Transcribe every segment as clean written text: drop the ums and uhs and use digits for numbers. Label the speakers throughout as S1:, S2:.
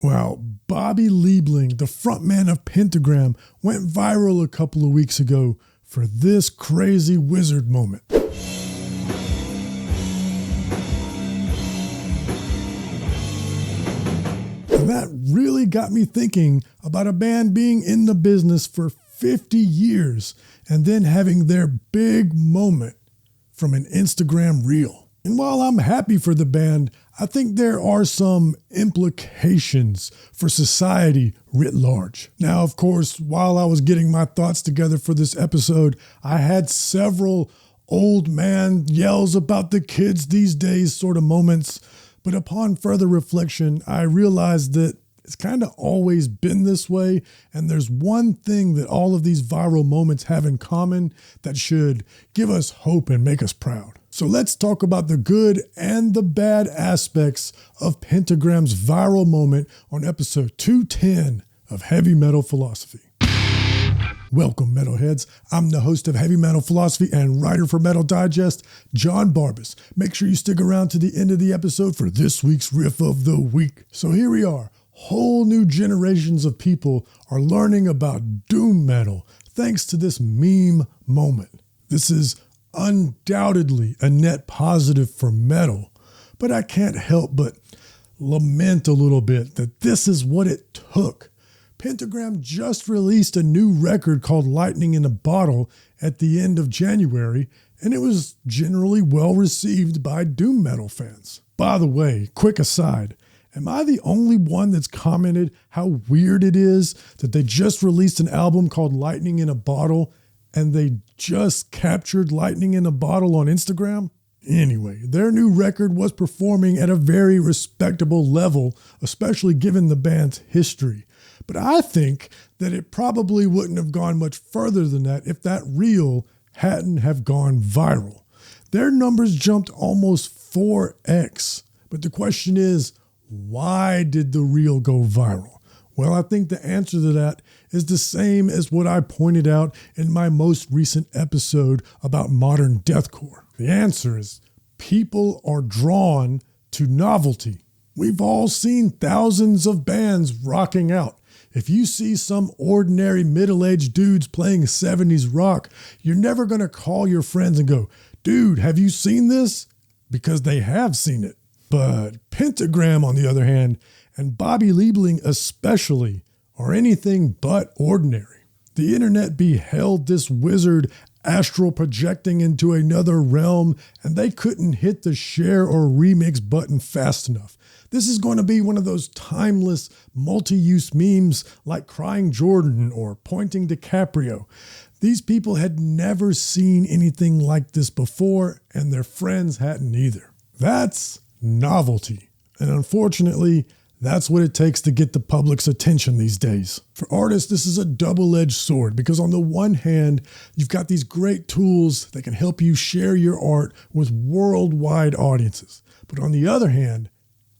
S1: Well, Bobby Liebling, the frontman of Pentagram, went viral a couple of weeks ago for this crazy wizard moment. And that really got me thinking about a band being in the business for 50 years and then having their big moment from an Instagram reel. And while I'm happy for the band, I think there are some implications for society writ large. Now, of course, while I was getting my thoughts together for this episode, I had several old man yells about the kids these days sort of moments. But upon further reflection, I realized that it's kind of always been this way. And there's one thing that all of these viral moments have in common that should give us hope and make us proud. So let's talk about the good and the bad aspects of Pentagram's viral moment on episode 210 of Heavy Metal Philosophy. Welcome, metalheads. I'm the host of Heavy Metal Philosophy and writer for Metal Digest, JonBarbas. Make sure you stick around to the end of the episode for this week's Riff of the Week. So here we are. Whole new generations of people are learning about doom metal thanks to this meme moment. This is undoubtedly a net positive for metal, but I can't help but lament a little bit that this is what it took. Pentagram just released a new record called Lightning in a Bottle at the end of January, and it was generally well received by doom metal fans. By the way, quick aside, am I the only one that's commented how weird it is that they just released an album called Lightning in a Bottle and they just captured lightning in a bottle on Instagram? Anyway, their new record was performing at a very respectable level, especially given the band's history. But I think that it probably wouldn't have gone much further than that if that reel hadn't have gone viral. Their numbers jumped almost 4x. But the question is, why did the reel go viral? Well, I think the answer to that is the same as what I pointed out in my most recent episode about modern deathcore. The answer is people are drawn to novelty. We've all seen thousands of bands rocking out. If you see some ordinary middle-aged dudes playing 70s rock, you're never going to call your friends and go, "Dude, have you seen this?" Because they have seen it. But Pentagram, on the other hand, and Bobby Liebling especially, are anything but ordinary. The internet beheld this wizard astral projecting into another realm, and they couldn't hit the share or remix button fast enough. This is going to be one of those timeless, multi-use memes like Crying Jordan or Pointing DiCaprio. These people had never seen anything like this before, and their friends hadn't either. That's novelty. And unfortunately, that's what it takes to get the public's attention these days. For artists, this is a double-edged sword because on the one hand, you've got these great tools that can help you share your art with worldwide audiences. But on the other hand,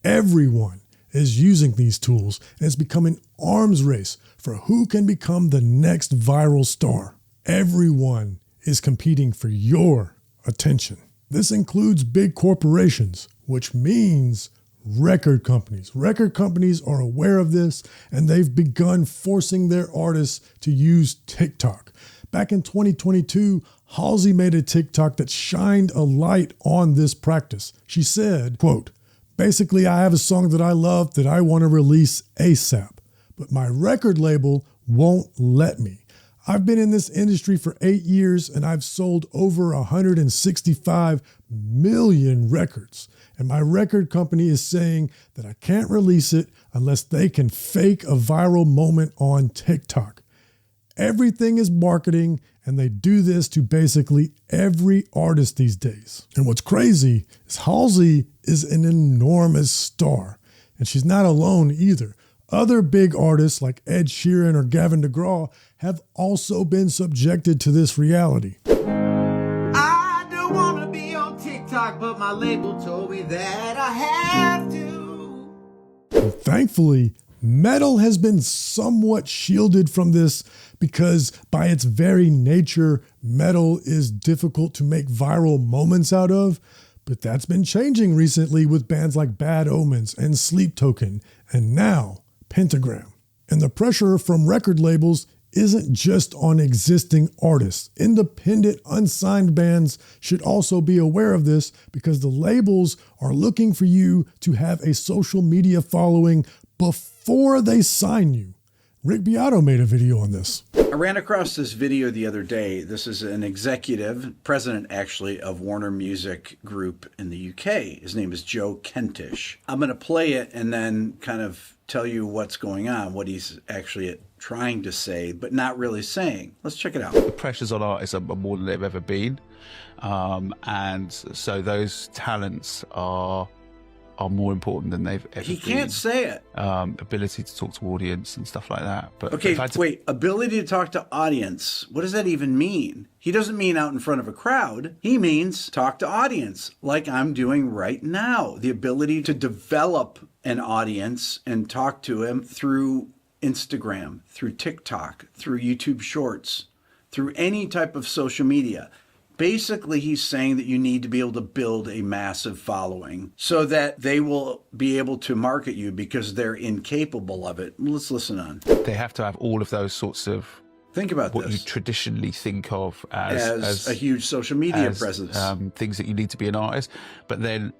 S1: everyone is using these tools and it's become an arms race for who can become the next viral star. Everyone is competing for your attention. This includes big corporations, which means record companies. Record companies are aware of this and they've begun forcing their artists to use TikTok. Back in 2022, Halsey made a TikTok that shined a light on this practice. She said, quote, "Basically, I have a song that I love that I want to release ASAP, but my record label won't let me. I've been in this industry for 8 years and I've sold over 165 million records. And my record company is saying that I can't release it unless they can fake a viral moment on TikTok. Everything is marketing and they do this to basically every artist these days." And what's crazy is Halsey is an enormous star. And she's not alone either. Other big artists like Ed Sheeran or Gavin DeGraw have also been subjected to this reality.
S2: I don't want to be on TikTok, but my label told me that I have to.
S1: And thankfully, metal has been somewhat shielded from this because by its very nature, metal is difficult to make viral moments out of. But that's been changing recently with bands like Bad Omens and Sleep Token. And now Pentagram. And the pressure from record labels isn't just on existing artists. Independent, unsigned bands should also be aware of this because the labels are looking for you to have a social media following before they sign you. Rick Beato made a video on this.
S3: I ran across this video the other day. This is an executive, president actually, of Warner Music Group in the UK. His name is Joe Kentish. I'm going to play it and then kind of tell you what's going on, what he's actually trying to say, but not really saying. Let's check it out.
S4: The pressures on artists are more than they've ever been. And so those talents are more important than they've ever been.
S3: He can't say it.
S4: Ability to talk to audience and stuff like that. But
S3: okay, wait, ability to talk to audience. What does that even mean? He doesn't mean out in front of a crowd. He means talk to audience, like I'm doing right now. The ability to develop an audience and talk to him through Instagram, through TikTok, through YouTube Shorts, through any type of social media. Basically, he's saying that you need to be able to build a massive following so that they will be able to market you because they're incapable of it. Let's listen on.
S4: They have to have all of those sorts of
S3: think about
S4: what
S3: this.
S4: you traditionally think of as
S3: a huge social media presence.
S4: Things that you need to be an artist, but then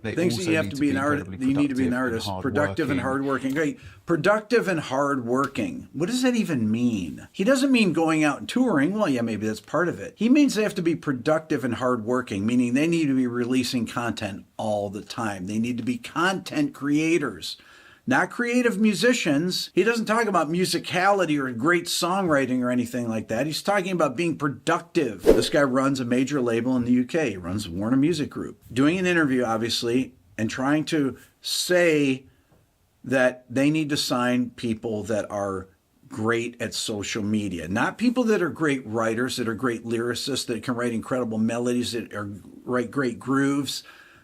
S4: they
S3: things that you have to be an artist. You need to be an artist, productive and hardworking. Great, productive and hardworking. What does that even mean? He doesn't mean going out and touring. Well, yeah, maybe that's part of it. He means they have to be productive and hardworking, meaning they need to be releasing content all the time. They need to be content creators, not creative musicians. He doesn't talk about musicality or great songwriting or anything like that. He's talking about being productive. This guy runs a major label in the UK. He runs Warner Music Group. Doing an interview, obviously, and trying to say that they need to sign people that are great at social media, not people that are great writers, that are great lyricists, that can write incredible melodies, that are write great grooves,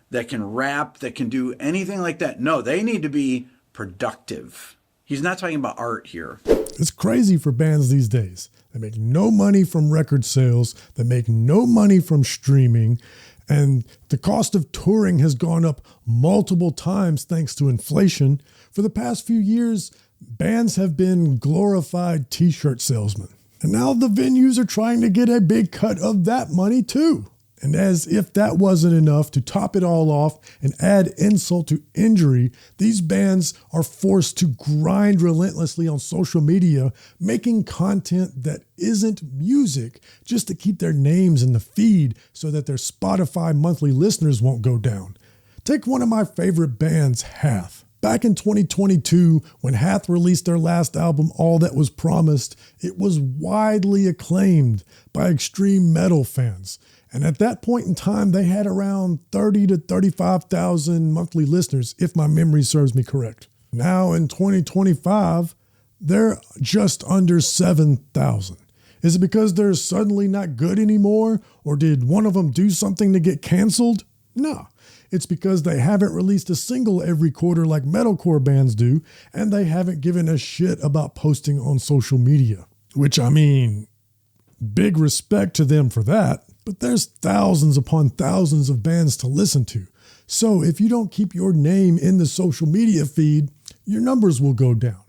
S3: that can rap, that can do anything like that. No, they need to be productive. He's not talking about art here.
S1: It's crazy for bands these days. They make no money from record sales. They make no money from streaming. And the cost of touring has gone up multiple times thanks to inflation. For the past few years, bands have been glorified t-shirt salesmen. And now the venues are trying to get a big cut of that money too. And as if that wasn't enough, to top it all off and add insult to injury, these bands are forced to grind relentlessly on social media, making content that isn't music just to keep their names in the feed so that their Spotify monthly listeners won't go down. Take one of my favorite bands, Hath. Back in 2022, when Hath released their last album, All That Was Promised, it was widely acclaimed by extreme metal fans. And at that point in time, they had around 30 to 35,000 monthly listeners, if my memory serves me correct. Now in 2025, they're just under 7,000. Is it because they're suddenly not good anymore? Or did one of them do something to get canceled? No. It's because they haven't released a single every quarter like metalcore bands do, and they haven't given a shit about posting on social media. Which, I mean, big respect to them for that. But there's thousands upon thousands of bands to listen to. So if you don't keep your name in the social media feed, your numbers will go down.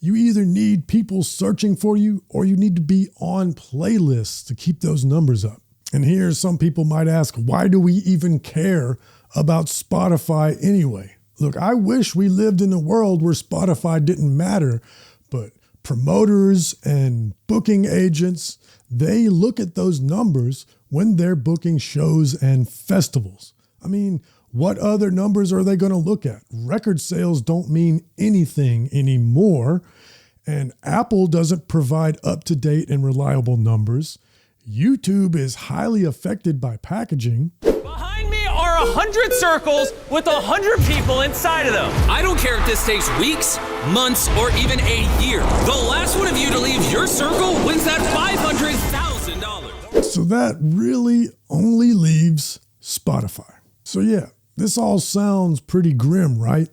S1: You either need people searching for you or you need to be on playlists to keep those numbers up. And here some people might ask, why do we even care about Spotify anyway? Look, I wish we lived in a world where Spotify didn't matter, but promoters and booking agents, they look at those numbers when they're booking shows and festivals. I mean, what other numbers are they going to look at? Record sales don't mean anything anymore, and Apple doesn't provide up-to-date and reliable numbers. YouTube is highly affected by packaging.
S5: Behind me are 100 circles with 100 people inside of them.
S6: I don't care if this takes weeks, months, or even a year. The last one of you to leave your circle wins that $500,000.
S1: So that really only leaves Spotify. So yeah, this all sounds pretty grim, right?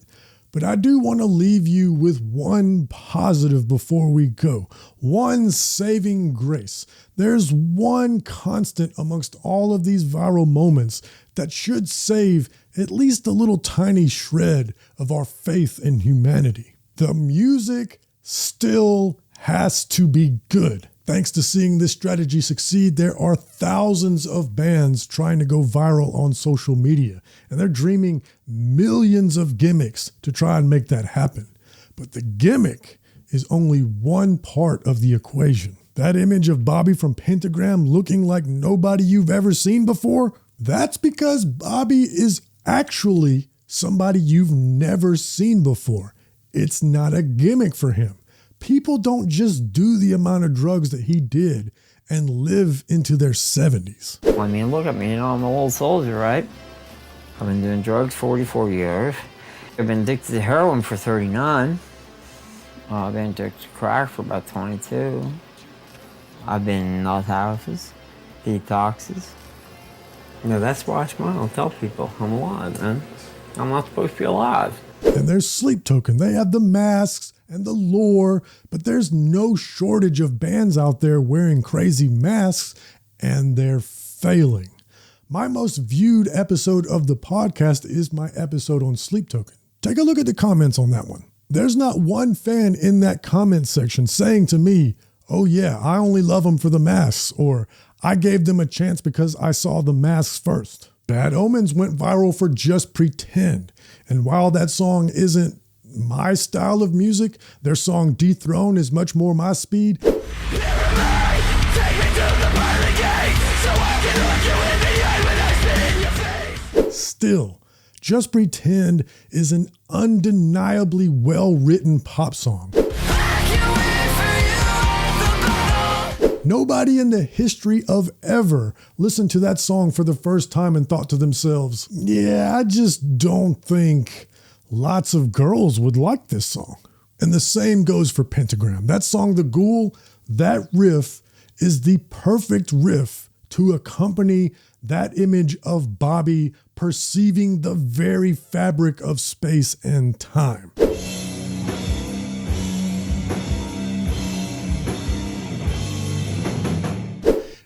S1: But I do want to leave you with one positive before we go. One saving grace. There's one constant amongst all of these viral moments that should save at least a little tiny shred of our faith in humanity. The music still has to be good. Thanks to seeing this strategy succeed, there are thousands of bands trying to go viral on social media, and they're dreaming millions of gimmicks to try and make that happen. But the gimmick is only one part of the equation. That image of Bobby from Pentagram looking like nobody you've ever seen before, that's because Bobby is actually somebody you've never seen before. It's not a gimmick for him. People don't just do the amount of drugs that he did and live into their 70s.
S7: I mean, look at me, you know, I'm an old soldier, right? I've been doing drugs 44 years. I've been addicted to heroin for 39. I've been addicted to crack for about 22. I've been in nut houses, detoxes. You know, that's why I smile and tell people I'm alive, man. I'm not supposed to be alive.
S1: And there's Sleep Token. They have the masks and the lore, but there's no shortage of bands out there wearing crazy masks, and they're failing. My most viewed episode of the podcast is my episode on Sleep Token. Take a look at the comments on that one. There's not one fan in that comment section saying to me, oh yeah, I only love them for the masks, or I gave them a chance because I saw the masks first. Bad Omens went viral for Just Pretend. And while that song isn't my style of music, their song Dethrone is much more my speed. Still, Just Pretend is an undeniably well-written pop song. Nobody in the history of ever listened to that song for the first time and thought to themselves, yeah, I just don't think lots of girls would like this song. And the same goes for Pentagram. That song, The Ghoul, that riff is the perfect riff to accompany that image of Bobby perceiving the very fabric of space and time.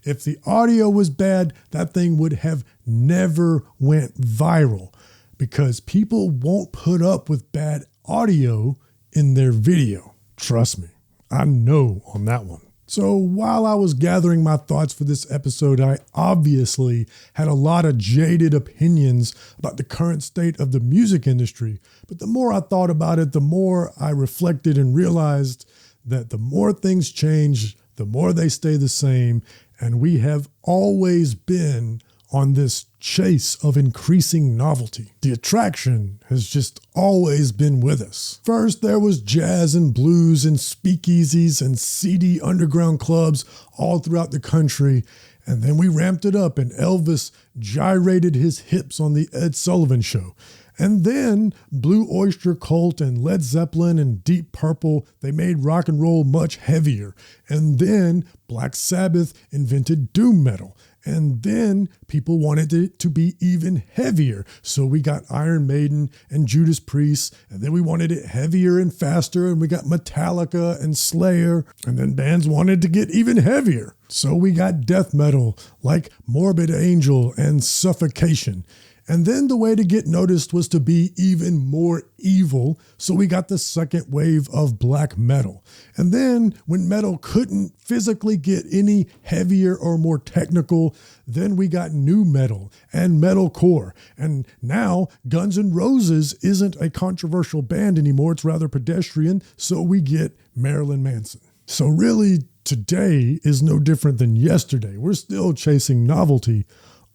S1: If the audio was bad, that thing would have never went viral because people won't put up with bad audio in their video. Trust me, I know on that one. So while I was gathering my thoughts for this episode, I obviously had a lot of jaded opinions about the current state of the music industry. But the more I thought about it, the more I reflected and realized that the more things change, the more they stay the same. And we have always been on this chase of increasing novelty. The attraction has just always been with us. First, there was jazz and blues and speakeasies and seedy underground clubs all throughout the country. And then we ramped it up and Elvis gyrated his hips on the Ed Sullivan Show. And then Blue Oyster Cult and Led Zeppelin and Deep Purple, they made rock and roll much heavier. And then Black Sabbath invented doom metal. And then people wanted it to be even heavier. So we got Iron Maiden and Judas Priest. And then we wanted it heavier and faster. And we got Metallica and Slayer. And then bands wanted to get even heavier. So we got death metal like Morbid Angel and Suffocation. And then the way to get noticed was to be even more evil. So we got the second wave of black metal. And then when metal couldn't physically get any heavier or more technical, then we got nu metal and metalcore. And now Guns N' Roses isn't a controversial band anymore. It's rather pedestrian. So we get Marilyn Manson. So really, today is no different than yesterday. We're still chasing novelty.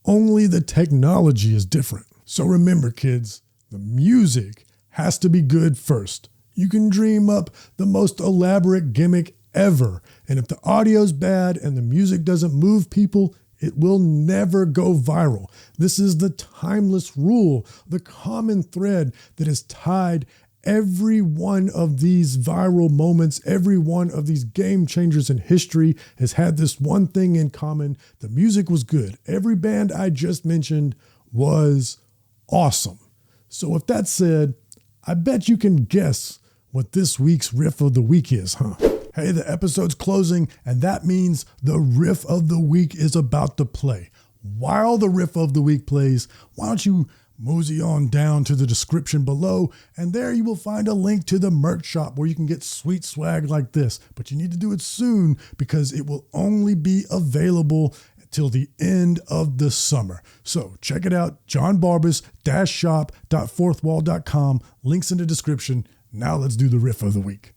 S1: Only the technology is different. So remember, kids, the music has to be good first. You can dream up the most elaborate gimmick ever. And if the audio's bad and the music doesn't move people, it will never go viral. This is the timeless rule, the common thread that has tied every one of these viral moments, every one of these game changers in history has had this one thing in common. The music was good. Every band I just mentioned was awesome. So with that said, I bet you can guess what this week's riff of the week is, huh? Hey, the episode's closing, and that means the riff of the week is about to play. While the riff of the week plays, why don't you mosey on down to the description below, and there you will find a link to the merch shop where you can get sweet swag like this. But you need to do it soon because it will only be available till the end of the summer. So check it out, JonBarbas-shop.fourthwall.com. Links in the description. Now let's do the riff of the week.